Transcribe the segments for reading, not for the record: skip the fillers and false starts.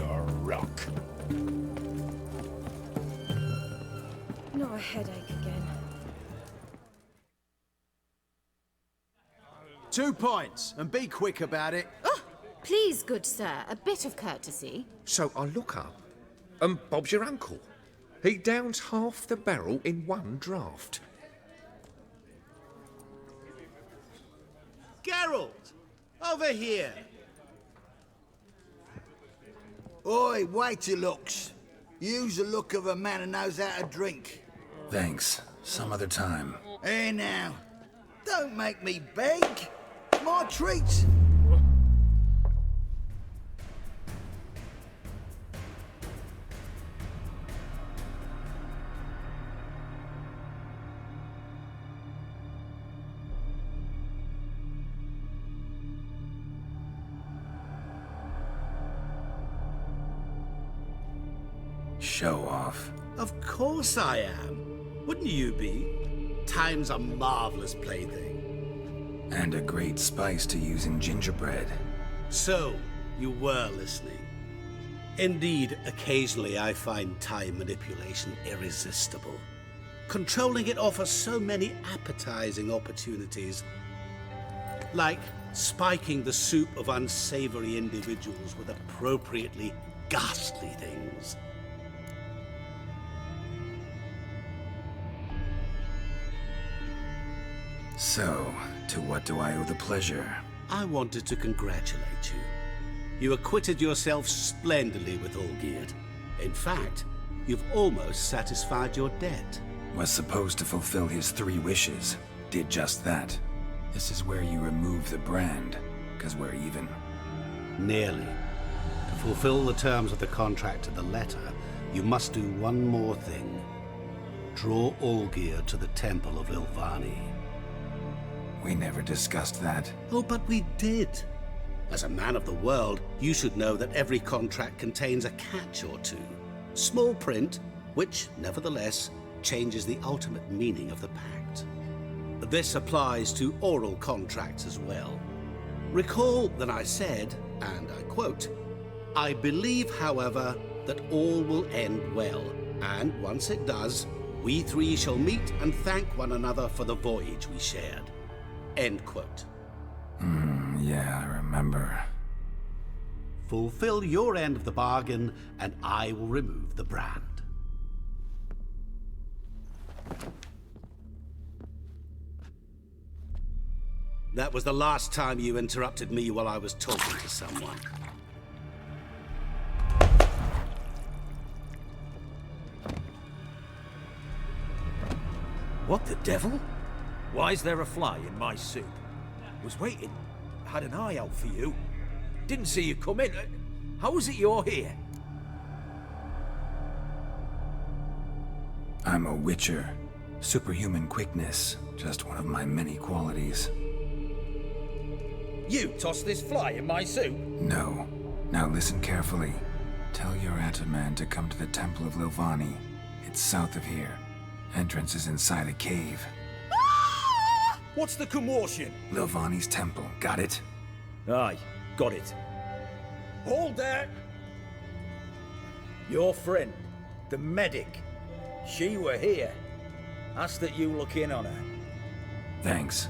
your rock. Not a headache again. 2 points, and be quick about it. Oh, please, good sir, a bit of courtesy. So I look up, and Bob's your uncle. He downs half the barrel in one draught. Geralt! Over here! Oi, wait your looks. Use the look of a man who knows how to drink. Thanks. Some other time. Here now. Don't make me beg. My treat. Show off. Of course I am. Wouldn't you be? Time's a marvelous plaything. And a great spice to use in gingerbread. So, you were listening. Indeed, occasionally I find time manipulation irresistible. Controlling it offers so many appetizing opportunities. Like spiking the soup of unsavory individuals with appropriately ghastly things. So, to what do I owe the pleasure? I wanted to congratulate you. You acquitted yourself splendidly with Olgierd. In fact, you've almost satisfied your debt. Was supposed to fulfill his 3 wishes. Did just that. This is where you remove the brand, 'cause we're even. Nearly. To fulfill the terms of the contract to the letter, you must do one more thing. Draw Olgierd to the Temple of Ilvani. We never discussed that. Oh, but we did. As a man of the world, you should know that every contract contains a catch or two. Small print, which, nevertheless, changes the ultimate meaning of the pact. This applies to oral contracts as well. Recall that I said, and I quote, "I believe, however, that all will end well, and once it does, we 3 shall meet and thank one another for the voyage we shared." End quote. Yeah, I remember. Fulfill your end of the bargain, and I will remove the brand. That was the last time you interrupted me while I was talking to someone. What the devil? Why is there a fly in my soup? Was waiting. Had an eye out for you. Didn't see you come in. How is it you're here? I'm a witcher. Superhuman quickness. Just one of my many qualities. You tossed this fly in my soup? No. Now listen carefully. Tell your Ataman to come to the Temple of Ilvani. It's south of here. Entrance is inside a cave. What's the commotion? Ilvani's temple. Got it? Aye, got it. Hold there! Your friend, the medic. She were here. Ask that you look in on her. Thanks.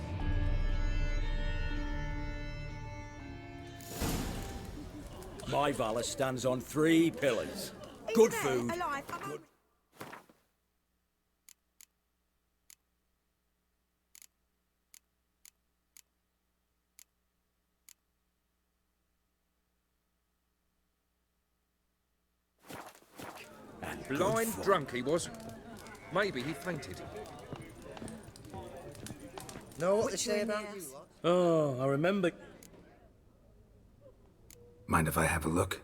My valor stands on 3 pillars. Good food. Good... Blind drunk he was. Maybe he fainted. Know what they say about you? Oh, I remember. Mind if I have a look?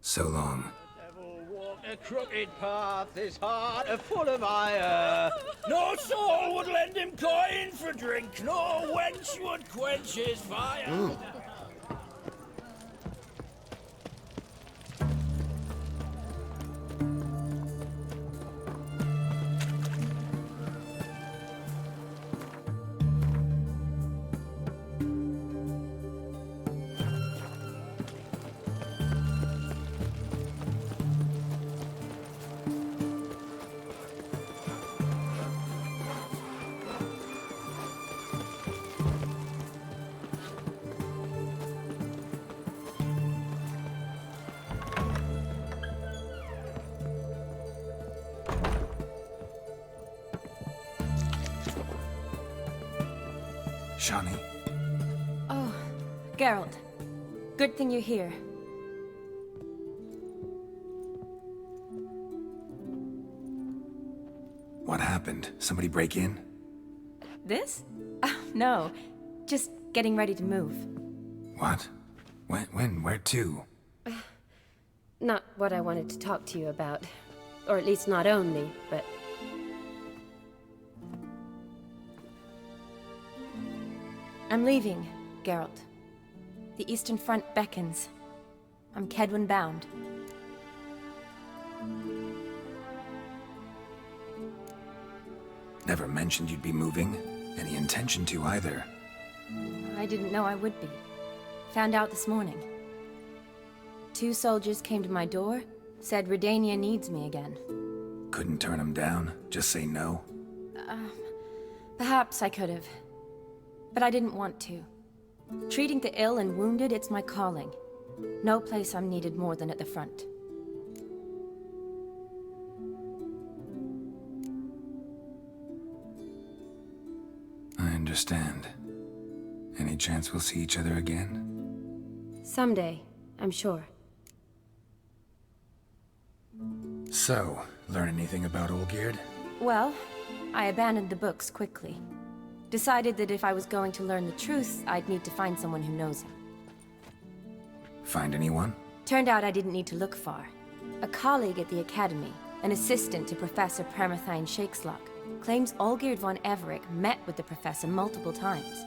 So long. A crooked path, his heart a full of ire. No soul would lend him coin for drink, no wench would quench his fire. Shawnee, Oh, Geralt. Good thing you're here. what happened? Somebody break in? This? No. Just getting ready to move. What? When? Where to? Not what I wanted to talk to you about. Or at least not only, but... I'm leaving, Geralt. The Eastern Front beckons. I'm Kedwin bound. Never mentioned you'd be moving. Any intention to either. I didn't know I would be. Found out this morning. 2 soldiers came to my door, said Redania needs me again. Couldn't turn him down? Just say no? Perhaps I could have. But I didn't want to. Treating the ill and wounded, it's my calling. No place I'm needed more than at the front. I understand. Any chance we'll see each other again? Someday, I'm sure. So, learn anything about Olgierd? Well, I abandoned the books quickly. Decided that if I was going to learn the truth, I'd need to find someone who knows him. Find anyone? Turned out I didn't need to look far. A colleague at the Academy, an assistant to Professor Permathine Shakeslock, claims Olgierd von Everec met with the professor multiple times.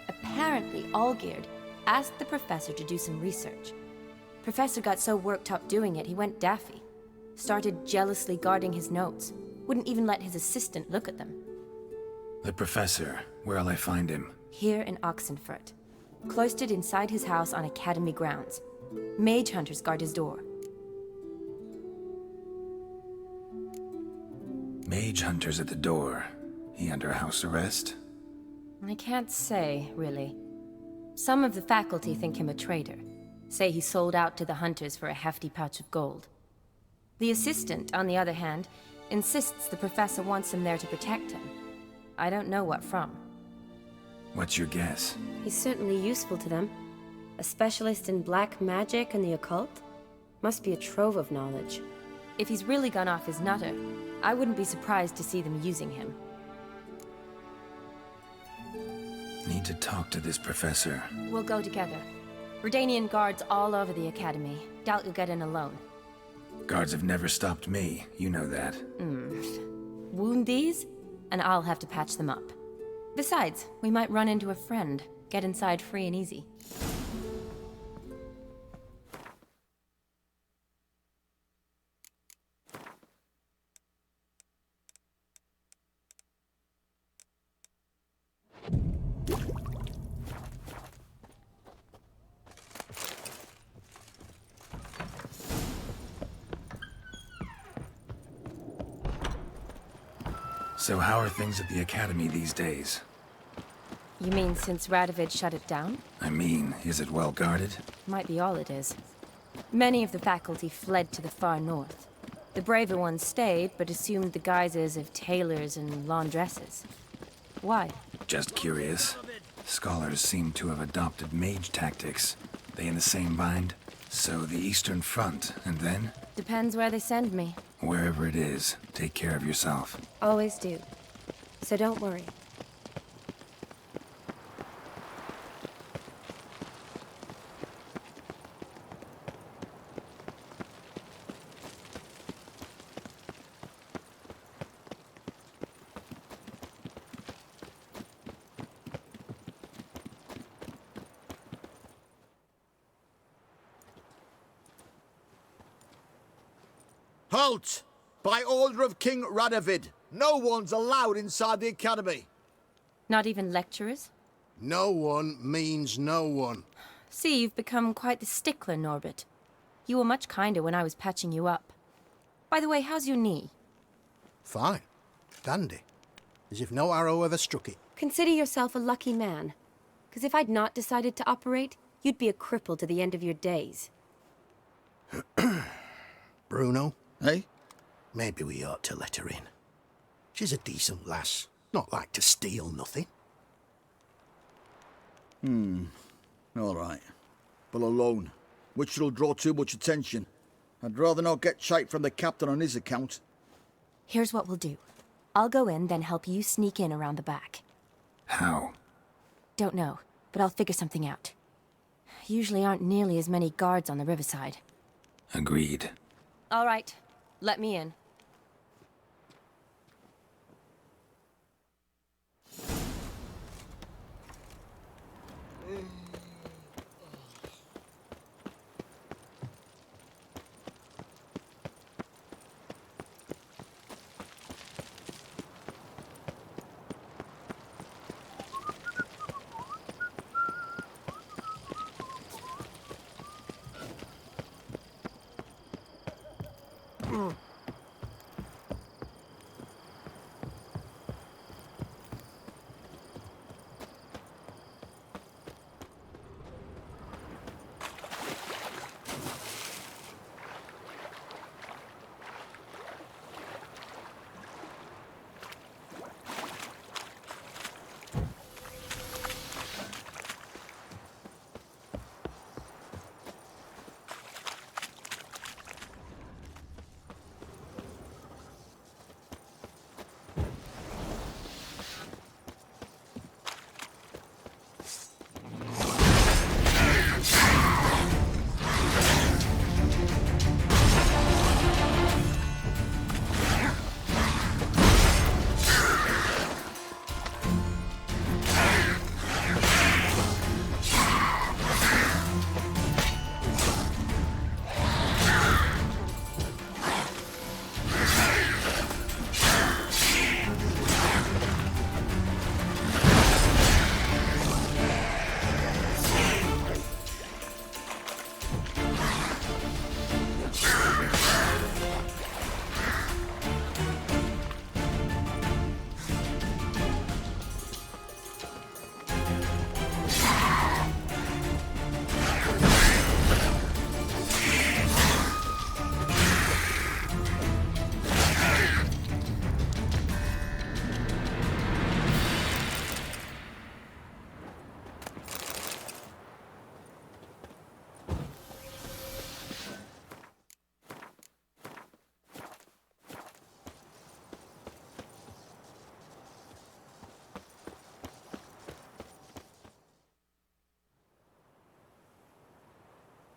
Apparently, Olgierd asked the professor to do some research. Professor got so worked up doing it, he went daffy. Started jealously guarding his notes. Wouldn't even let his assistant look at them. The professor. Where'll I find him? Here in Oxenfurt. Cloistered inside his house on Academy grounds. Mage hunters guard his door. Mage hunters at the door. He under house arrest? I can't say, really. Some of the faculty think him a traitor. Say he sold out to the hunters for a hefty pouch of gold. The assistant, on the other hand, insists the professor wants him there to protect him. I don't know what from. What's your guess? He's certainly useful to them. A specialist in black magic and the occult? Must be a trove of knowledge. If he's really gone off his nutter, I wouldn't be surprised to see them using him. Need to talk to this professor. We'll go together. Redanian guards all over the Academy. Doubt you'll get in alone. Guards have never stopped me. You know that. Wound these, and I'll have to patch them up. Besides, we might run into a friend. Get inside free and easy. So how are things at the Academy these days? You mean since Radovid shut it down? I mean, is it well guarded? Might be all it is. Many of the faculty fled to the far north. The braver ones stayed, but assumed the guises of tailors and laundresses. Why? Just curious. Scholars seem to have adopted mage tactics. They in the same bind? So the Eastern Front, and then? Depends where they send me. Wherever it is, take care of yourself. Always do. So don't worry. Halt! By order of King Radovid, no one's allowed inside the academy. Not even lecturers? No one means no one. See, you've become quite the stickler, Norbert. You were much kinder when I was patching you up. By the way, how's your knee? Fine. Dandy. As if no arrow ever struck it. Consider yourself a lucky man. Because if I'd not decided to operate, you'd be a cripple to the end of your days. Bruno? Hey? Maybe we ought to let her in. She's a decent lass. Not like to steal nothing. All right. But alone, which will draw too much attention. I'd rather not get shite from the captain on his account. Here's what we'll do. I'll go in, then help you sneak in around the back. How? Don't know, but I'll figure something out. Usually aren't nearly as many guards on the riverside. Agreed. All right, let me in.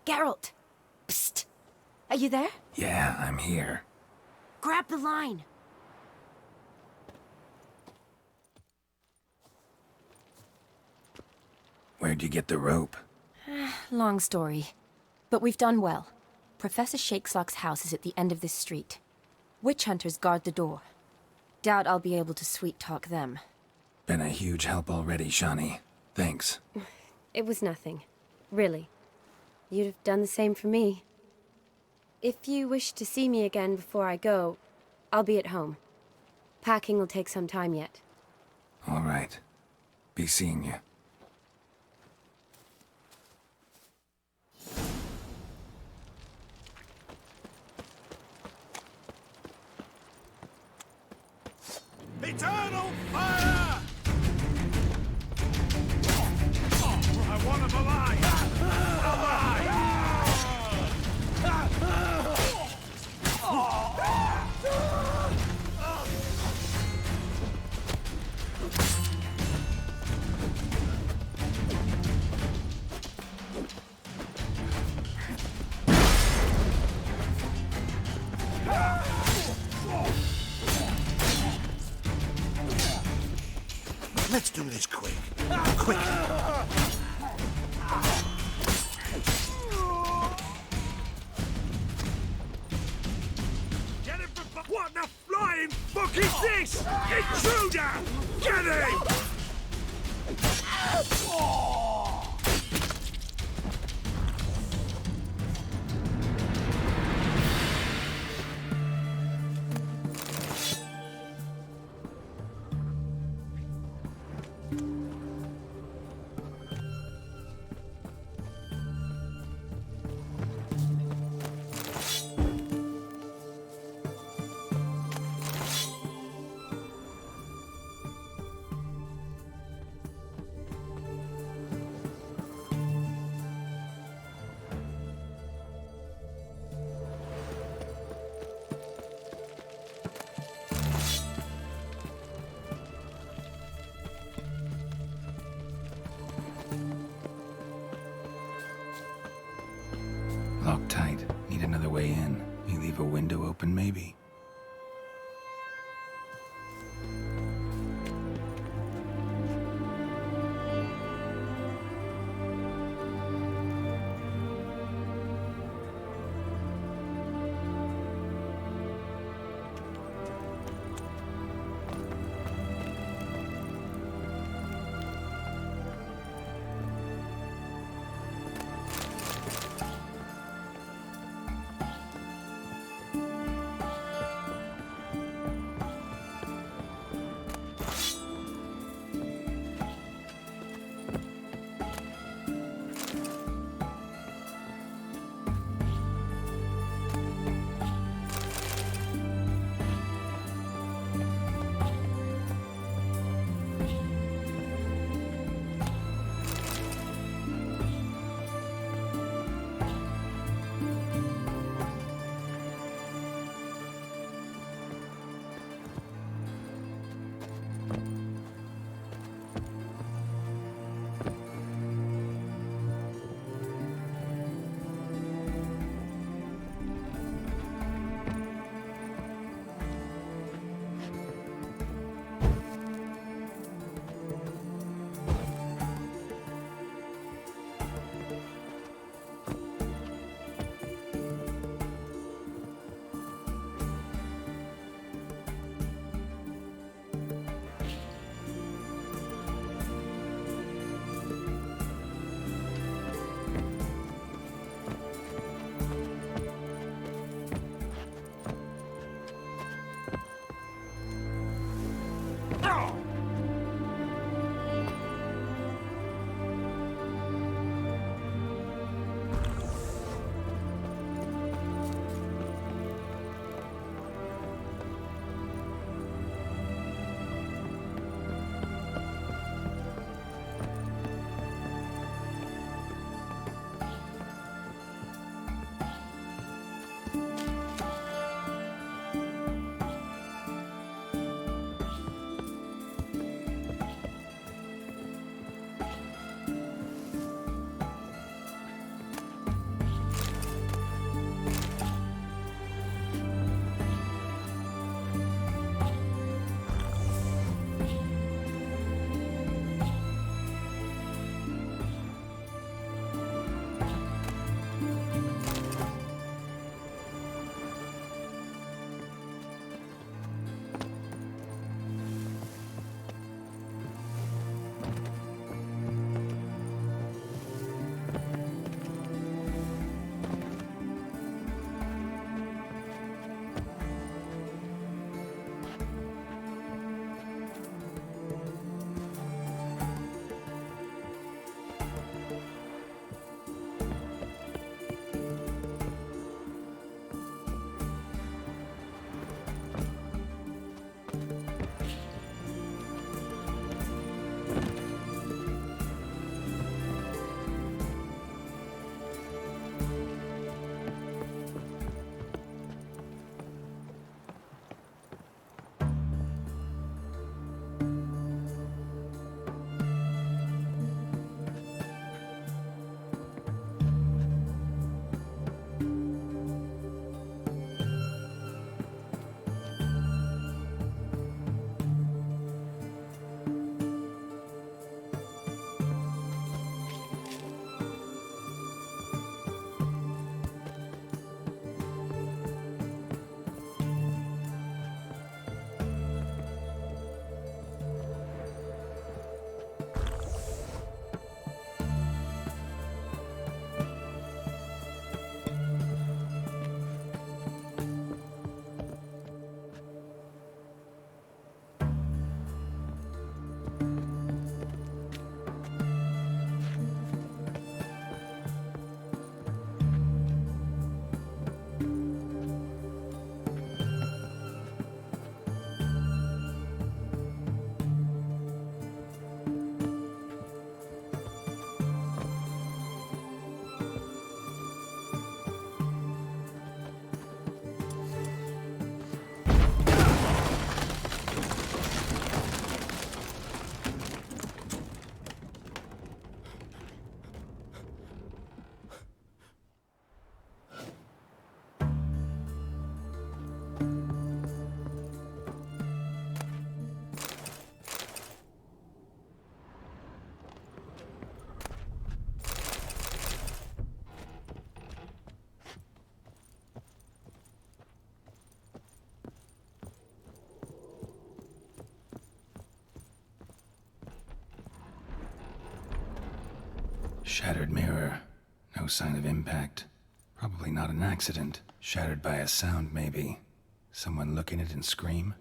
Geralt! Psst! Are you there? Yeah, I'm here. Grab the line! Where'd you get the rope? Long story. But we've done well. Professor Shakeslock's house is at the end of this street. Witch hunters guard the door. Doubt I'll be able to sweet-talk them. Been a huge help already, Shani. Thanks. It was nothing. Really. You'd have done the same for me. If you wish to see me again before I go, I'll be at home. Packing will take some time yet. All right. Be seeing you. Eternal fire! I want him alive! Let's do this quick. Quick. flying fuck is this? Intruder! Get him! Locked tight. Need another way in. You leave a window open, maybe? Shattered mirror. No sign of impact. Probably not an accident. Shattered by a sound, maybe. Someone look in it and scream?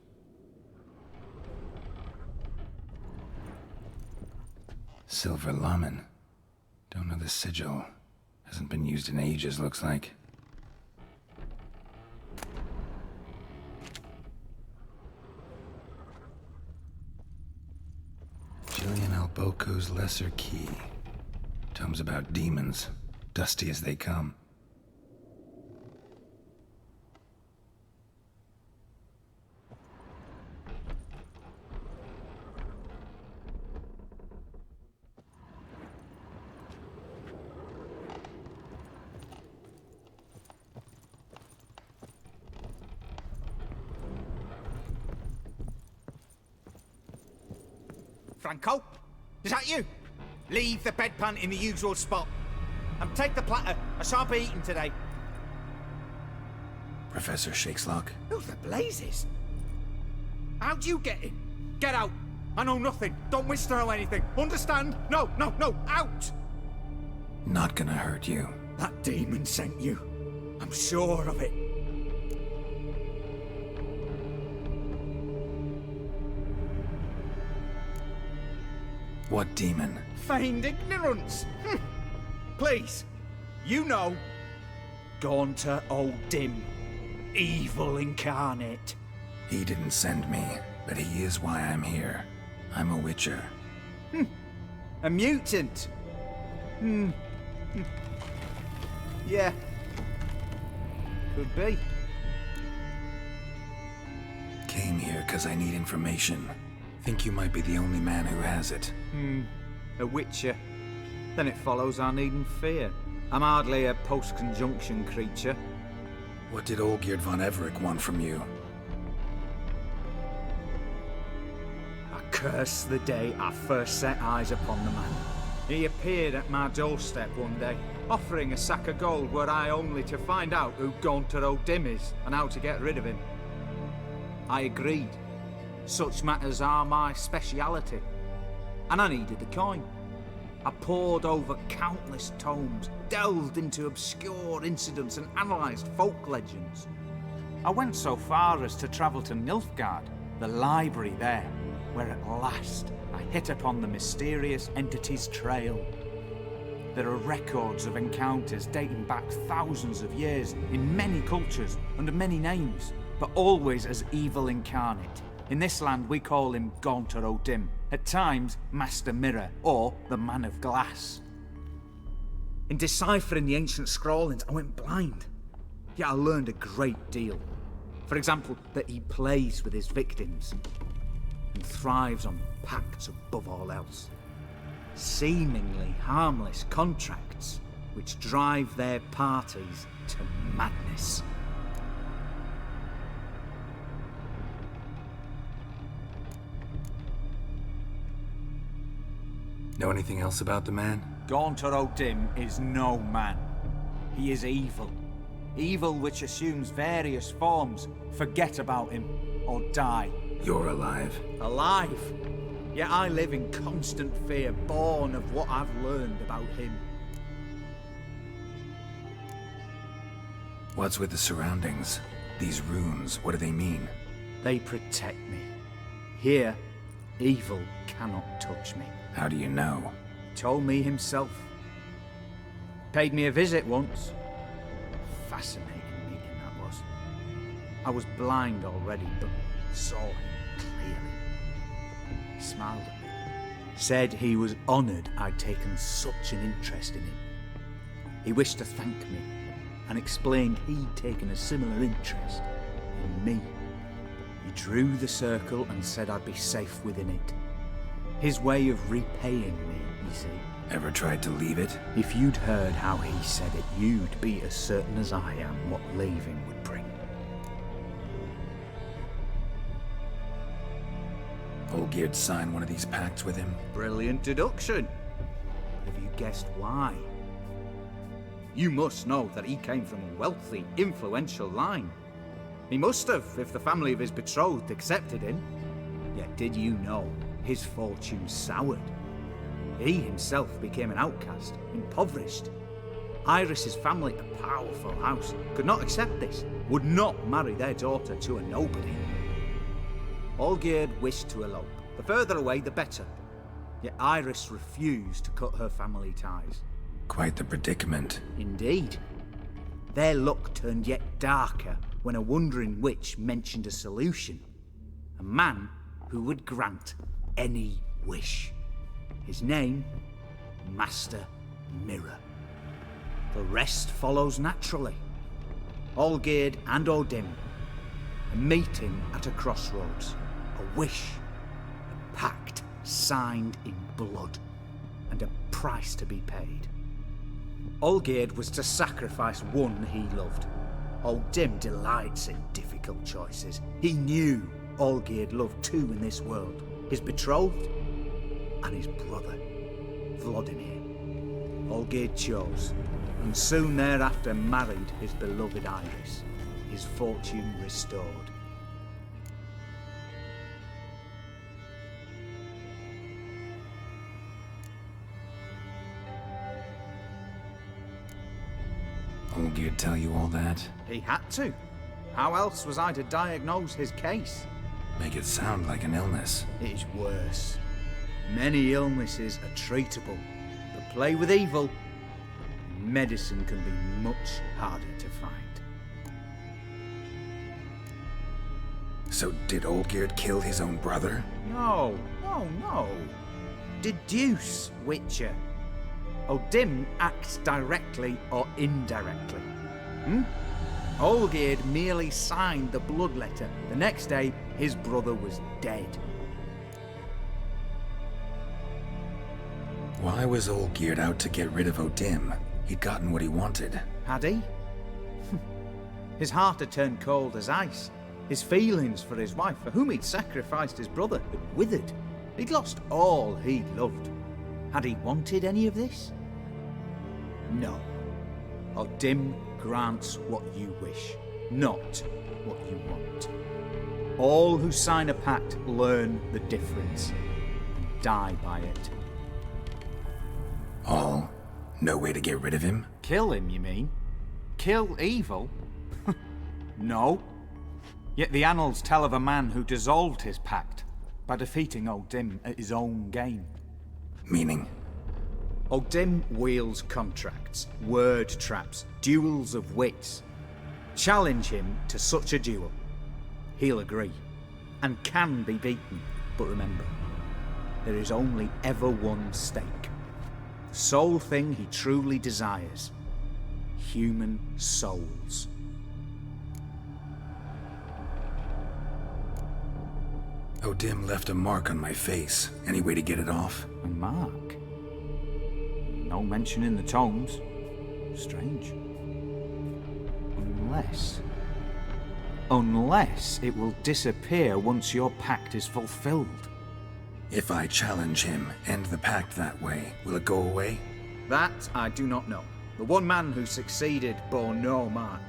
Silver Laman. Don't know the sigil. Hasn't been used in ages, looks like. Gillian Alboco's Lesser Key. Tomes about demons, dusty as they come. Franco? Is that you? Leave the bedpan in the usual spot. And take the platter. I shan't be eating today. Professor Shakeslock? Who the blazes? How'd you get in? Get out. I know nothing. Don't wish to know anything. Understand? No, no, no. Out! Not gonna hurt you. That demon sent you. I'm sure of it. What demon? Feigned ignorance. Please, you know. Gaunter O'Dim. Evil incarnate. He didn't send me, but he is why I'm here. I'm a witcher. A mutant. Yeah. Could be. Came here because I need information. Think you might be the only man who has it. A witcher. Then it follows I needn't fear. I'm hardly a post-conjunction creature. What did Olgierd von Everec want from you? I curse the day I first set eyes upon the man. He appeared at my doorstep one day, offering a sack of gold were I only to find out who Gaunter O'Dim is and how to get rid of him. I agreed. Such matters are my speciality. And I needed the coin. I pored over countless tomes, delved into obscure incidents and analysed folk legends. I went so far as to travel to Nilfgaard, the library there, where at last I hit upon the mysterious entity's trail. There are records of encounters dating back thousands of years in many cultures under many names, but always as evil incarnate. In this land we call him Gaunter O'Dim, at times Master Mirror or the Man of Glass. In deciphering the ancient scrawlings I went blind, yet I learned a great deal. For example, that he plays with his victims and thrives on pacts above all else. Seemingly harmless contracts which drive their parties to madness. Know anything else about the man? Gaunter O'Dim is no man. He is evil. Evil which assumes various forms. Forget about him, or die. You're alive. Alive? Yet I live in constant fear, born of what I've learned about him. What's with the surroundings? These runes, what do they mean? They protect me. Here, evil cannot touch me. How do you know? Told me himself. Paid me a visit once. Fascinating meeting that was. I was blind already, but saw him clearly. He smiled at me. Said he was honoured I'd taken such an interest in him. He wished to thank me, and explained he'd taken a similar interest in me. He drew the circle and said I'd be safe within it. His way of repaying me, you see. Ever tried to leave it? If you'd heard how he said it, you'd be as certain as I am what leaving would bring. Olgierd signed one of these pacts with him? Brilliant deduction. But have you guessed why? You must know that he came from a wealthy, influential line. He must have, if the family of his betrothed accepted him. Yet did you know his fortune soured? He himself became an outcast, impoverished. Iris's family, a powerful house, could not accept this, would not marry their daughter to a nobody. Olgierd wished to elope. The further away, the better. Yet Iris refused to cut her family ties. Quite the predicament. Indeed. Their luck turned yet darker when a wandering witch mentioned a solution. A man who would grant any wish. His name, Master Mirror. The rest follows naturally. Olgierd and Odim, a meeting at a crossroads, a wish, a pact signed in blood, and a price to be paid. Olgierd was to sacrifice one he loved. Odim delights in difficult choices. He knew Olgierd loved two in this world, his betrothed and his brother, Vladimir. Olgierd chose, and soon thereafter married his beloved Iris, his fortune restored. Olgierd tell you all that? He had to. How else was I to diagnose his case? Make it sound like an illness. It is worse. Many illnesses are treatable, but play with evil, medicine can be much harder to find. So did Olgierd kill his own brother? No. Deduce, Witcher. Odim acts directly or indirectly. Olgierd merely signed the blood letter. The next day, his brother was dead. Why was Olgierd out to get rid of Odim? He'd gotten what he wanted. Had he? His heart had turned cold as ice. His feelings for his wife, for whom he'd sacrificed his brother, had withered. He'd lost all he loved. Had he wanted any of this? No. Odim grants what you wish, not what you want. All who sign a pact learn the difference and die by it. All? No way to get rid of him? Kill him, you mean? Kill evil? No. Yet the annals tell of a man who dissolved his pact by defeating Odim at his own game. Meaning? Odim wields contracts, word traps, duels of wits. Challenge him to such a duel. He'll agree, and can be beaten. But remember, there is only ever one stake. The sole thing he truly desires. Human souls. Odim left a mark on my face. Any way to get it off? A mark? No mention in the tomes. Strange. Unless it will disappear once your pact is fulfilled. If I challenge him, end the pact that way, will it go away? That I do not know. The one man who succeeded bore no mark.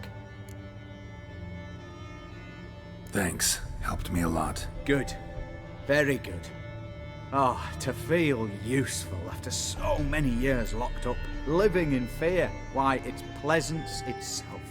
Thanks. Helped me a lot. Good. Very good. Oh, to feel useful after so many years locked up, living in fear. Why, it's pleasance itself.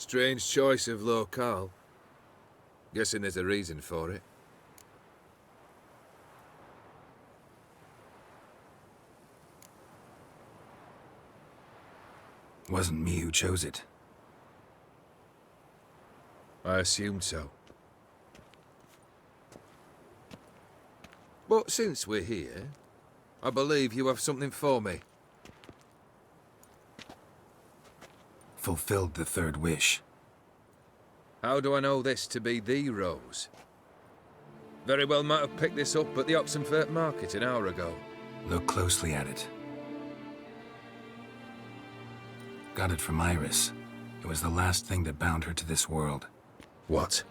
Strange choice of locale. Guessing there's a reason for it. Wasn't me who chose it. I assumed so. But since we're here, I believe you have something for me. Fulfilled the third wish. How do I know this to be the rose? Very well might have picked this up at the Oxenfurt market an hour ago. Look closely at it. Got it from Iris. It was the last thing that bound her to this world. What?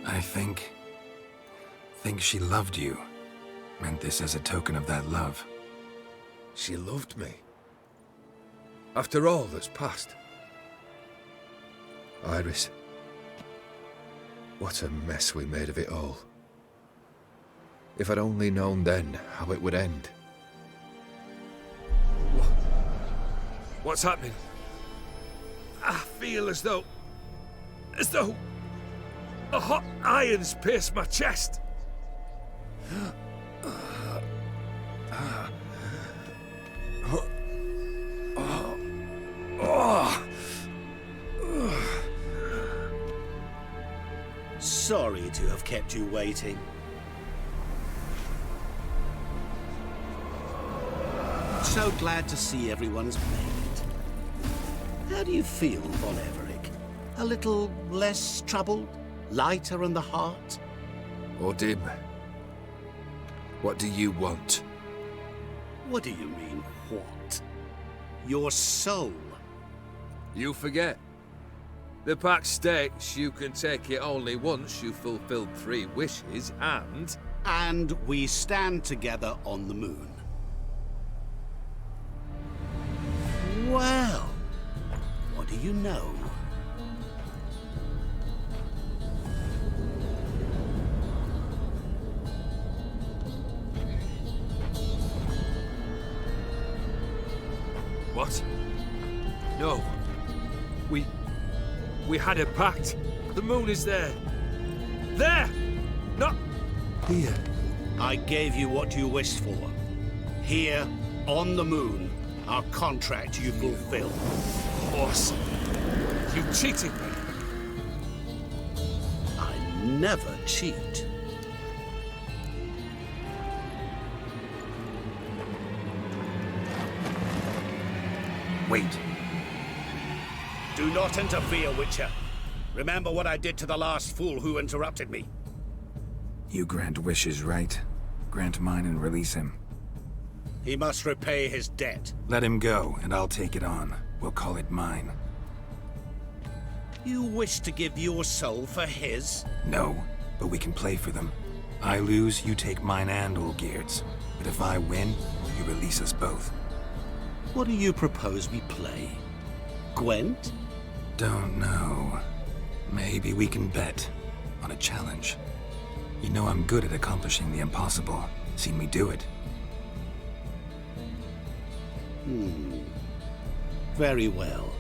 I think she loved you. Meant this as a token of that love. She loved me. After all that's passed. Iris. What a mess we made of it all. If I'd only known then how it would end. What's happening? I feel as though a hot iron's pierced my chest. Sorry to have kept you waiting. So glad to see everyone's made it. How do you feel, Von Everett? A little less troubled? Lighter in the heart? Odim, what do you want? What do you mean, what? Your soul. You forget. The pact states you can take it only once you've fulfilled 3 wishes, and... And we stand together on the moon. Well, what do you know? What? No. We had a pact. The moon is there. There! Not here. I gave you what you wished for. Here, on the moon, our contract you fulfilled. Horse. You cheated me. I never cheat. Wait. Do not interfere, Witcher. Remember what I did to the last fool who interrupted me. You grant wishes, right? Grant mine and release him. He must repay his debt. Let him go, and I'll take it on. We'll call it mine. You wish to give your soul for his? No, but we can play for them. I lose, you take mine and Olgierd's. But if I win, you release us both. What do you propose we play? Gwent? Don't know. Maybe we can bet on a challenge. You know I'm good at accomplishing the impossible. Seen me do it. Very well.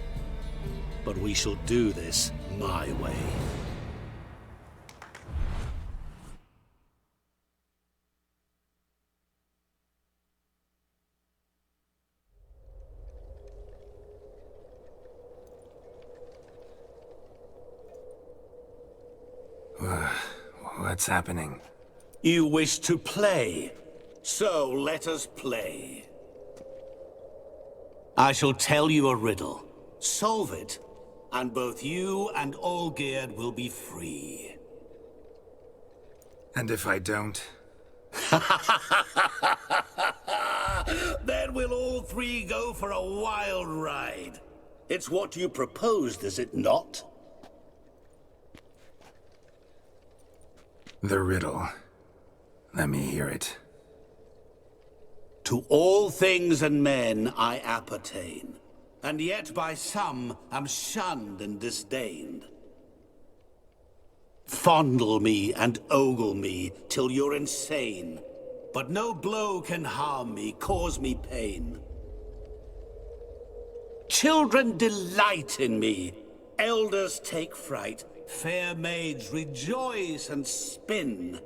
But we shall do this my way. What's happening? You wish to play, so let us play. I shall tell you a riddle. Solve it, and both you and Olgierd will be free. And if I don't? Then we'll all 3 go for a wild ride. It's what you proposed, is it not? The riddle. Let me hear it. To all things and men I appertain, and yet by some am shunned and disdained. Fondle me and ogle me till you're insane, but no blow can harm me, cause me pain. Children delight in me, elders take fright, fair maids rejoice and spin.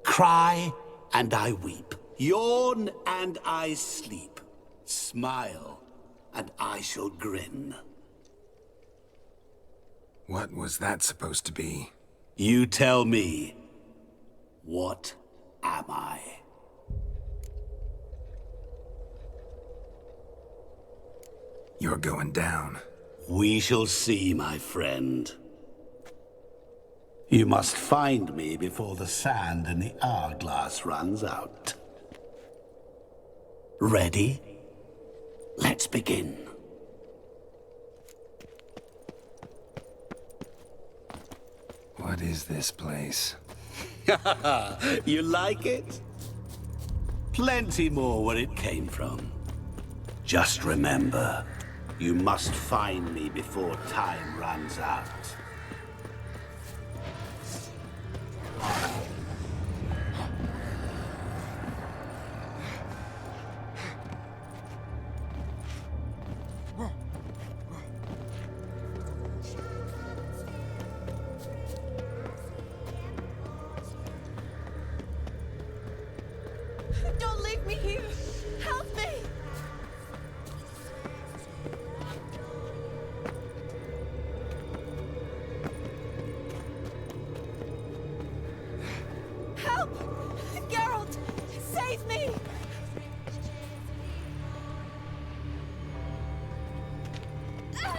Cry and I weep, yawn and I sleep, smile and I shall grin. What was that supposed to be? You tell me, what am I? You're going down. We shall see, my friend. You must find me before the sand in the hourglass runs out. Ready? Let's begin. What is this place? You like it? Plenty more where it came from. Just remember, you must find me before time runs out. Don't leave me here! Help me! Help! Geralt! Save me!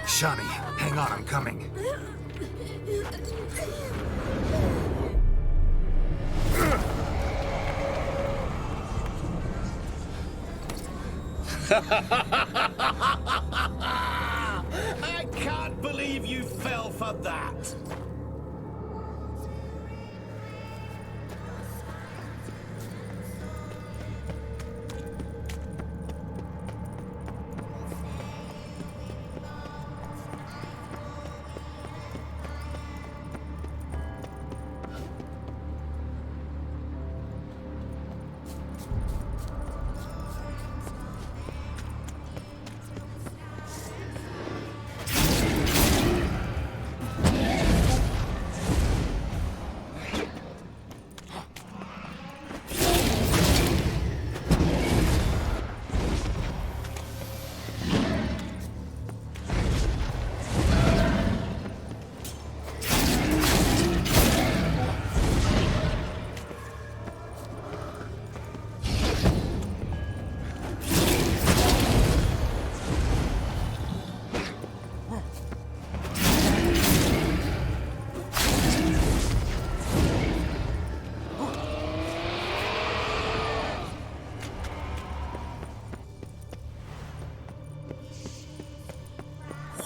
Shani, hang on, I'm coming. I can't believe you fell for that!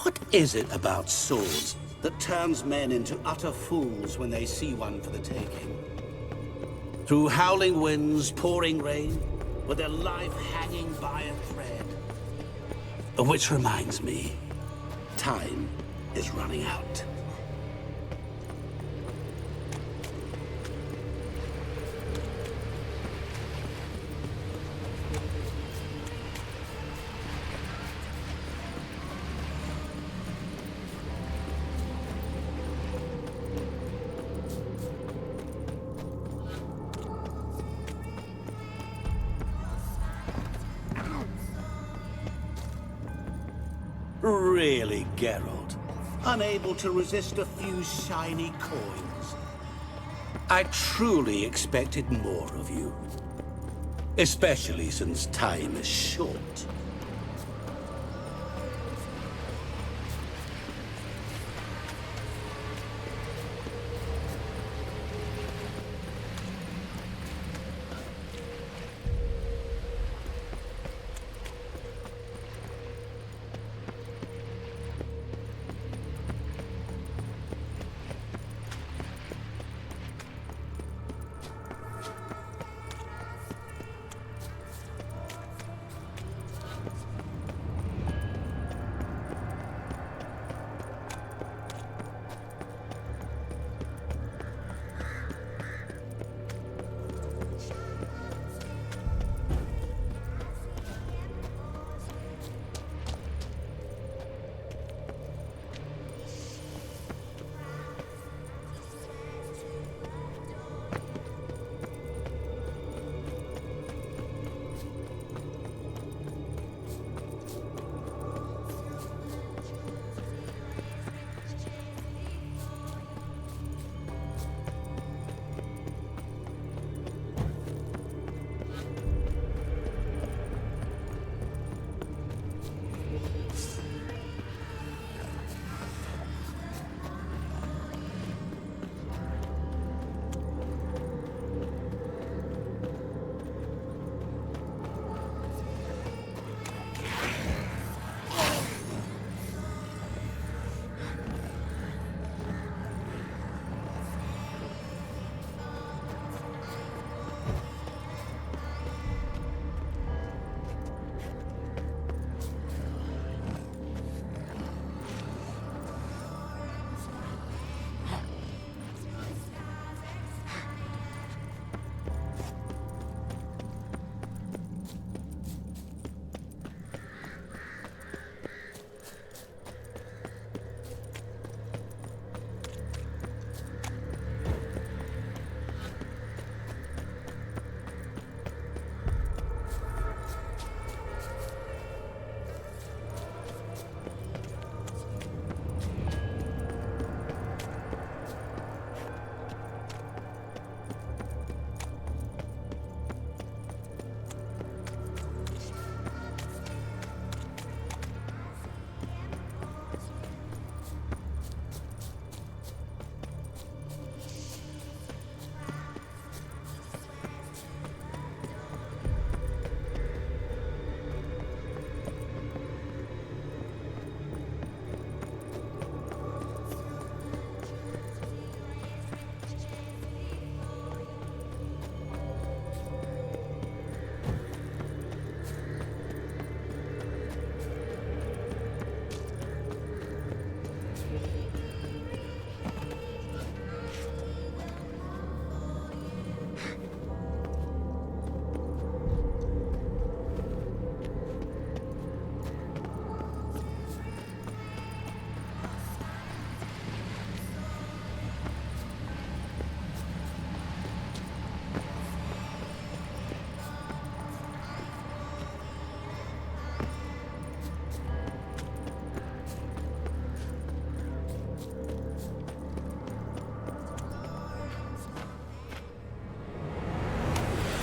What is it about swords that turns men into utter fools when they see one for the taking? Through howling winds, pouring rain, with their life hanging by a thread. Which reminds me, time is running out. Really, Geralt? Unable to resist a few shiny coins? I truly expected more of you. Especially since time is short.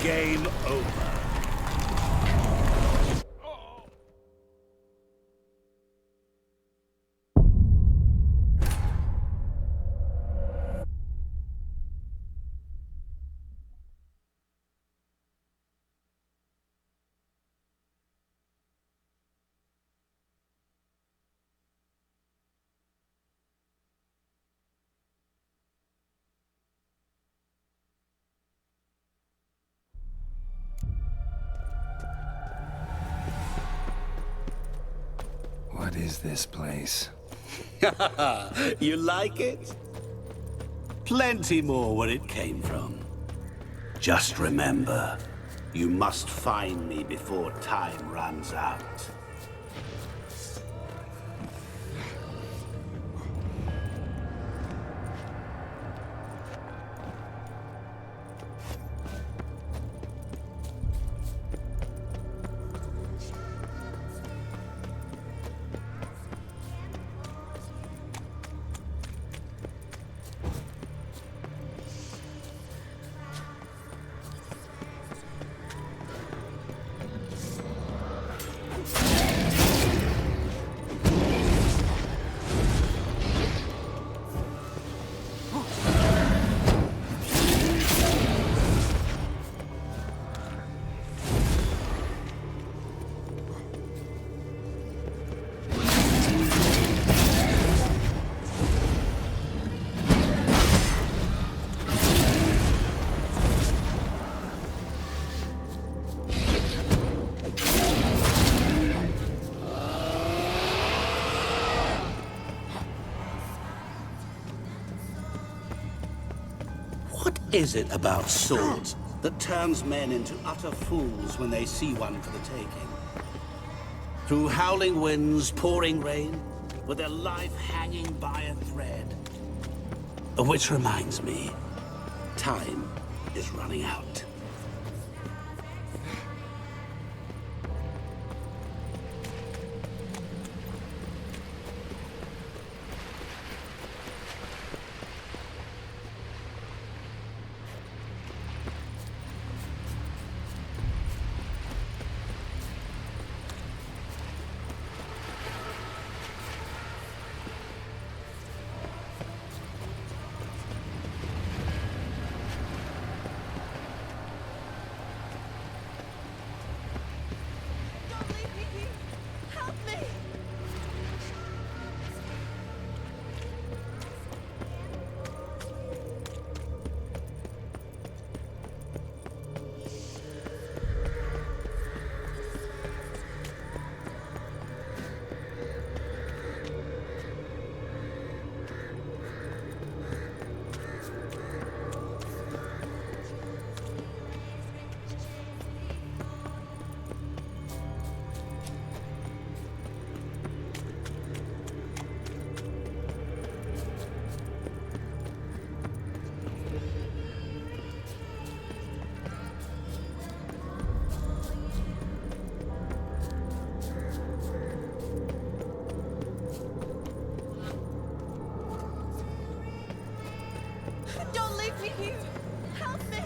Game over. What is this place? You like it? Plenty more where it came from. Just remember, you must find me before time runs out. What is it about swords that turns men into utter fools when they see one for the taking? Through howling winds, pouring rain, with their life hanging by a thread. Which reminds me, time is running out. Don't leave me here! Help me!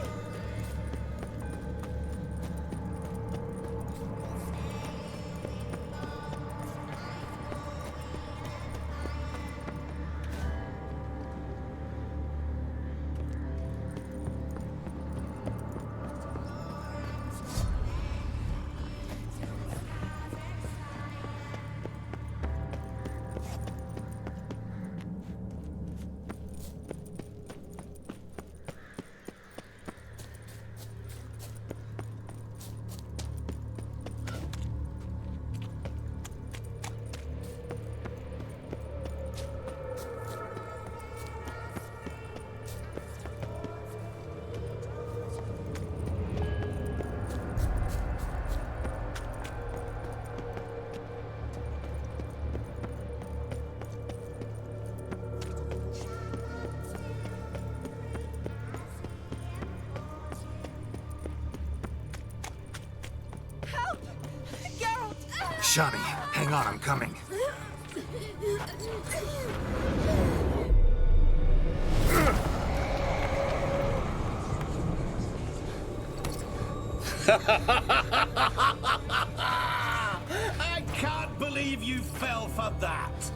Shani, hang on, I'm coming. I can't believe you fell for that!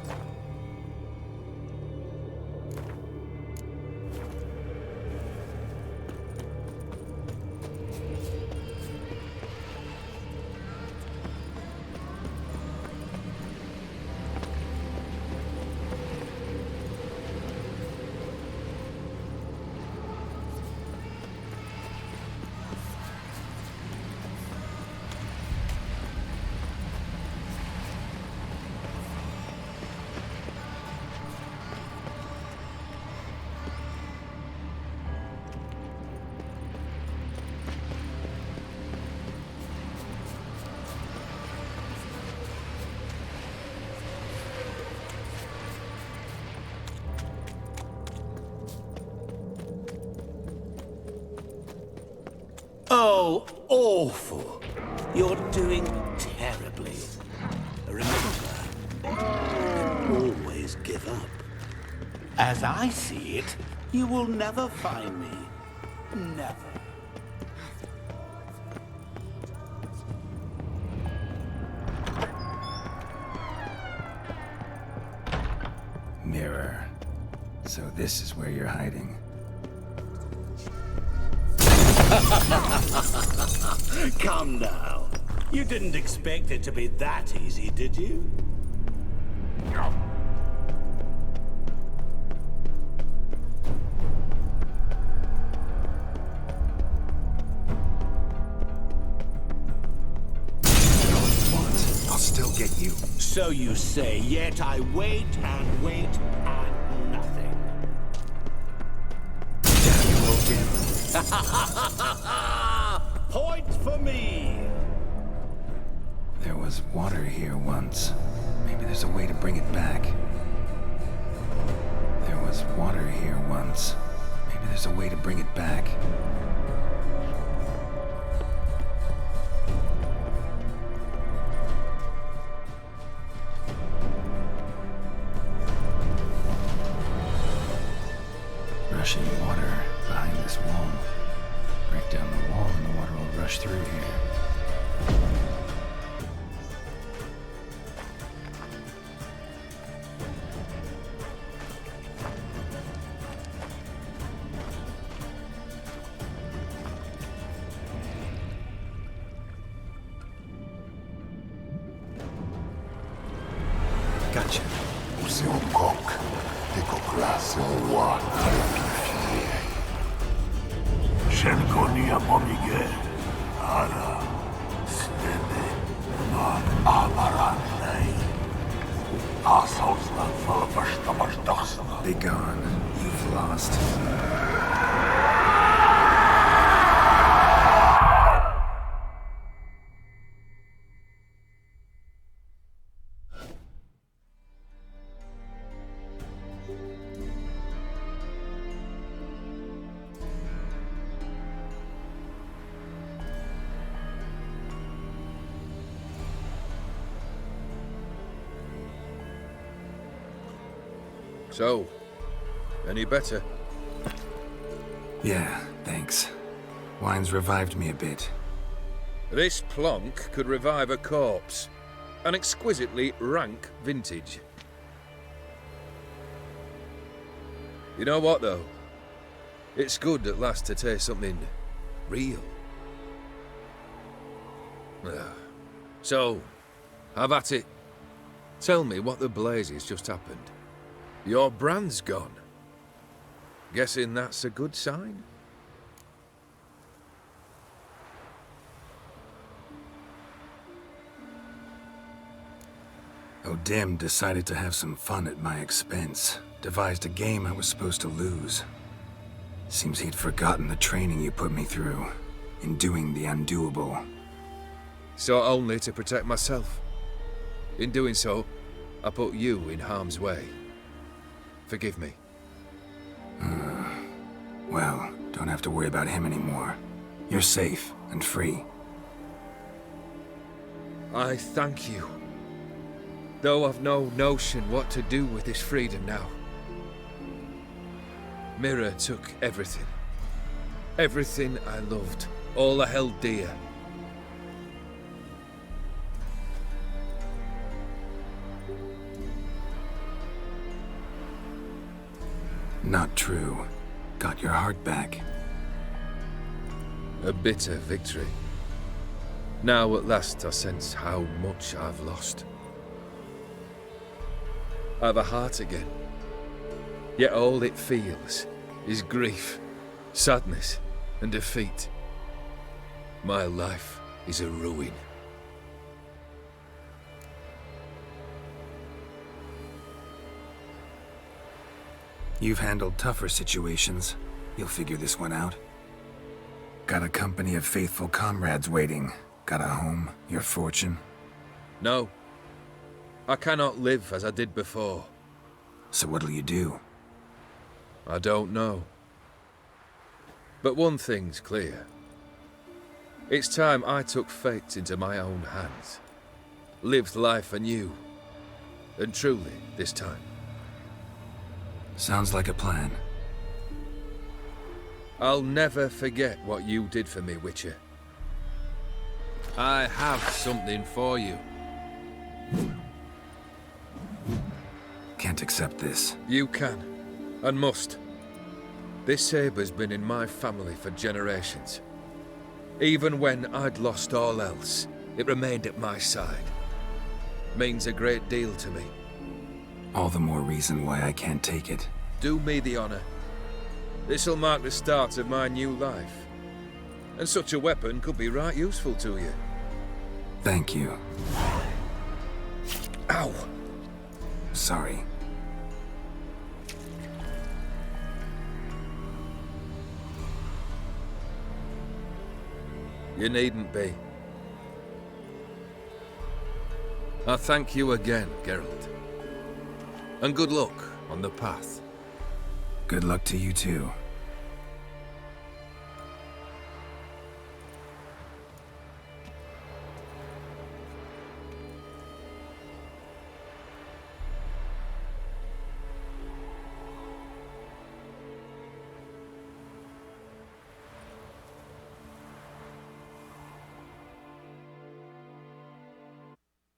Oh, awful. You're doing terribly. Remember, you always give up. As I see it, you will never find me. Never. Mirror. So this is where you're hiding. Come now. You didn't expect it to be that easy, did you? I'll still get you. So you say, yet I wait and wait and nothing. Damn you, Odin. Point for me! There was water here once. Maybe there's a way to bring it back. There was water here once. Maybe there's a way to bring it back. Rushing water behind this wall. Break down the wall and the water will rush through here. Gotcha. Shelkonia momige, ara, stede, ma amaranei. Assaulsland for Bashtamashdaxana. Be gone. You've lost. So, any better? Yeah, thanks. Wine's revived me a bit. This plonk could revive a corpse. An exquisitely rank vintage. You know what, though? It's good at last to taste something real. So, have at it. Tell me what the blazes just happened. Your brand's gone. Guessing that's a good sign? Odin decided to have some fun at my expense. Devised a game I was supposed to lose. Seems he'd forgotten the training you put me through in doing the undoable. So only to protect myself. In doing so, I put you in harm's way. Forgive me. Well, don't have to worry about him anymore. You're safe and free. I thank you. Though I've no notion what to do with this freedom now. Mirror took everything. Everything I loved. All I held dear. Not true. Got your heart back. A bitter victory. Now at last I sense how much I've lost. I've a heart again. Yet all it feels is grief, sadness, and defeat. My life is a ruin. You've handled tougher situations. You'll figure this one out. Got a company of faithful comrades waiting. Got a home, your fortune. No. I cannot live as I did before. So what'll you do? I don't know. But one thing's clear. It's time I took fate into my own hands. Lived life anew. And truly, this time. Sounds like a plan. I'll never forget what you did for me, Witcher. I have something for you. Can't accept this. You can, and must. This sabre's been in my family for generations. Even when I'd lost all else, it remained at my side. Means a great deal to me. All the more reason why I can't take it. Do me the honor. This'll mark the start of my new life. And such a weapon could be right useful to you. Thank you. Ow! Sorry. You needn't be. I thank you again, Geralt. And good luck on the path. Good luck to you too.